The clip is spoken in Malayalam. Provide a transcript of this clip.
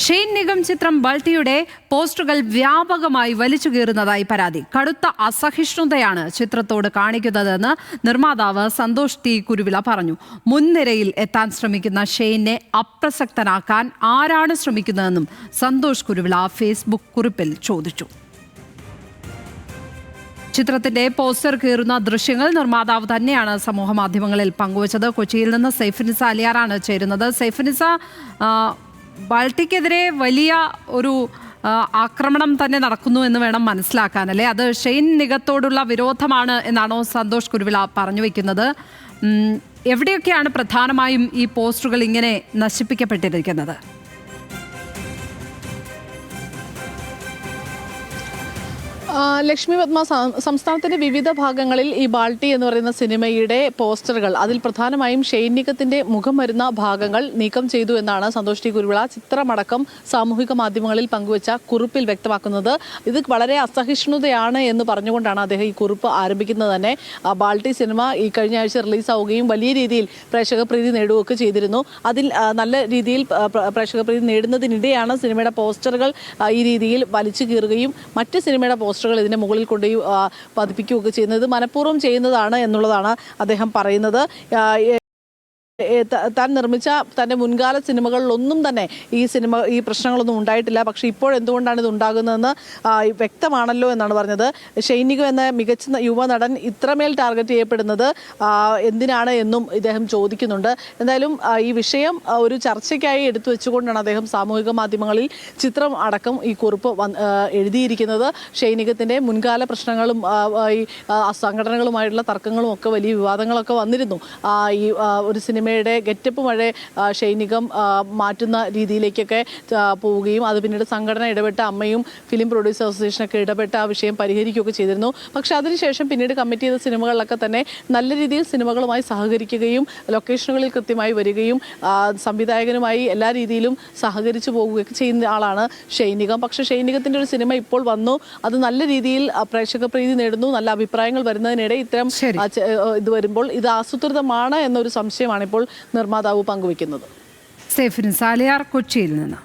ഷെയ്ൻ നിഗം ചിത്രം ബൾട്ടിയുടെ പോസ്റ്ററുകൾ വ്യാപകമായി വലിച്ചുകീറുന്നതായി പരാതി. കടുത്ത അസഹിഷ്ണുതയാണ് ചിത്രത്തോട് കാണിക്കുന്നതെന്ന് നിർമ്മാതാവ് സന്തോഷ് ടി കുരുവിള പറഞ്ഞു. മുൻനിരയിൽ എത്താൻ ശ്രമിക്കുന്ന ഷെയ്നെ അപ്രസക്തനാക്കാൻ ആരാണ് ശ്രമിക്കുന്നതെന്നും സന്തോഷ് കുരുവിള ഫേസ്ബുക്ക് കുറിപ്പിൽ ചോദിച്ചു. ചിത്രത്തിന്റെ പോസ്റ്റർ കീറുന്ന ദൃശ്യങ്ങൾ നിർമ്മാതാവ് തന്നെയാണ് സമൂഹ മാധ്യമങ്ങളിൽ പങ്കുവച്ചത്. കൊച്ചിയിൽ നിന്ന് സൈഫുനിസ അലിയാറാണ് ചേരുന്നത്. സൈഫുനിസ, ബൾട്ടിക്കെതിരെ വലിയ ഒരു ആക്രമണം തന്നെ നടക്കുന്നു എന്ന് വേണം മനസ്സിലാക്കാൻ, അല്ലേ? അത് ഷെയ്ൻ നിഗത്തോടുള്ള വിരോധമാണ് എന്നാണോ സന്തോഷ് കുരുവിള പറഞ്ഞു വെക്കുന്നത്? എവിടെയൊക്കെയാണ് പ്രധാനമായും ഈ പോസ്റ്ററുകൾ ഇങ്ങനെ നശിപ്പിക്കപ്പെട്ടിരിക്കുന്നത്? ലക്ഷ്മി പത്മ, സംസ്ഥാനത്തിന്റെ വിവിധ ഭാഗങ്ങളിൽ ഈ ബാൾട്ടി എന്ന് പറയുന്ന സിനിമയുടെ പോസ്റ്ററുകൾ, അതിൽ പ്രധാനമായും ഷെയ്ൻ നിഗത്തിന്റെ മുഖം വരുന്ന ഭാഗങ്ങൾ നീക്കം ചെയ്തു എന്നാണ് സന്തോഷ് ടി കുരുവിള ചിത്രമടക്കം സാമൂഹിക മാധ്യമങ്ങളിൽ പങ്കുവച്ച കുറിപ്പിൽ വ്യക്തമാക്കുന്നത്. ഇത് വളരെ അസഹിഷ്ണുതയാണ് എന്ന് പറഞ്ഞുകൊണ്ടാണ് അദ്ദേഹം ഈ കുറിപ്പ് ആരംഭിക്കുന്നത് തന്നെ. ബാൾട്ടി സിനിമ ഈ കഴിഞ്ഞ ആഴ്ച റിലീസാവുകയും വലിയ രീതിയിൽ പ്രേക്ഷക പ്രീതി നേടുകയൊക്കെ ചെയ്തിരുന്നു. അതിൽ നല്ല രീതിയിൽ പ്രേക്ഷക പ്രീതി നേടുന്നതിനിടെയാണ് സിനിമയുടെ പോസ്റ്ററുകൾ ഈ രീതിയിൽ വലിച്ചു കീറുകയും മറ്റ് സിനിമയുടെ പോസ്റ്ററുകൾ ഇതിന്റെ മുകളിൽ കൊണ്ടുപോയി പതിപ്പിക്കുകയൊക്കെ ചെയ്യുന്നത് മനഃപൂർവ്വം ചെയ്യുന്നതാണ് എന്നുള്ളതാണ് അദ്ദേഹം പറയുന്നത്. താൻ നിർമ്മിച്ച തൻ്റെ മുൻകാല സിനിമകളിലൊന്നും തന്നെ ഈ പ്രശ്നങ്ങളൊന്നും ഉണ്ടായിട്ടില്ല. പക്ഷേ ഇപ്പോഴെന്തുകൊണ്ടാണ് ഇത് ഉണ്ടാകുന്നതെന്ന് വ്യക്തമാണല്ലോ എന്നാണ് പറഞ്ഞത്. ഷെയ്ൻ നിഗം എന്ന മികച്ച യുവനടൻ ഇത്രമേൽ ടാർഗറ്റ് ചെയ്യപ്പെടുന്നത് എന്തിനാണ് എന്നും ഇദ്ദേഹം ചോദിക്കുന്നുണ്ട്. എന്തായാലും ഈ വിഷയം ഒരു ചർച്ചയ്ക്കായി എടുത്തു വെച്ചുകൊണ്ടാണ് അദ്ദേഹം സാമൂഹിക മാധ്യമങ്ങളിൽ ചിത്രം അടക്കം ഈ കുറിപ്പ് എഴുതിയിരിക്കുന്നത്. ഷെയ്ൻ നിഗത്തിൻ്റെ മുൻകാല പ്രശ്നങ്ങളും ഈ സംഘടനകളുമായിട്ടുള്ള തർക്കങ്ങളും ഒക്കെ വലിയ വിവാദങ്ങളൊക്കെ വന്നിരുന്നു. ഈ ഒരു സിനിമ ഗെറ്റപ്പ് വഴി ഷെയ്ൻ നിഗം മാറ്റുന്ന രീതിയിലേക്കൊക്കെ പോവുകയും അത് പിന്നീട് സംഘടന ഇടപെട്ട അമ്മയും ഫിലിം പ്രൊഡ്യൂസർ അസോസിയേഷനൊക്കെ ഇടപെട്ട് ആ വിഷയം പരിഹരിക്കുകയൊക്കെ ചെയ്തിരുന്നു. പക്ഷെ അതിനുശേഷം പിന്നീട് കമ്മിറ്റ് ചെയ്ത സിനിമകളിലൊക്കെ തന്നെ നല്ല രീതിയിൽ സിനിമകളുമായി സഹകരിക്കുകയും ലൊക്കേഷനുകളിൽ കൃത്യമായി വരികയും സംവിധായകനുമായി എല്ലാ രീതിയിലും സഹകരിച്ചു പോകുകയൊക്കെ ചെയ്യുന്ന ആളാണ് ഷെയ്ൻ നിഗം. പക്ഷേ ഷെയ്ൻ നിഗത്തിൻ്റെ ഒരു സിനിമ ഇപ്പോൾ വന്നു, അത് നല്ല രീതിയിൽ പ്രേക്ഷക പ്രീതി നേടുന്നു, നല്ല അഭിപ്രായങ്ങൾ വരുന്നതിനിടെ ഇത്തരം ഇത് വരുമ്പോൾ ഇത് ആസൂത്രിതമാണ് എന്നൊരു സംശയമാണ് ഇപ്പോൾ നിർമ്മാതാവ് പങ്കുവയ്ക്കുന്നത്. സൈഫുനിസ അലിയാർ, കൊച്ചിയിൽ നിന്ന്.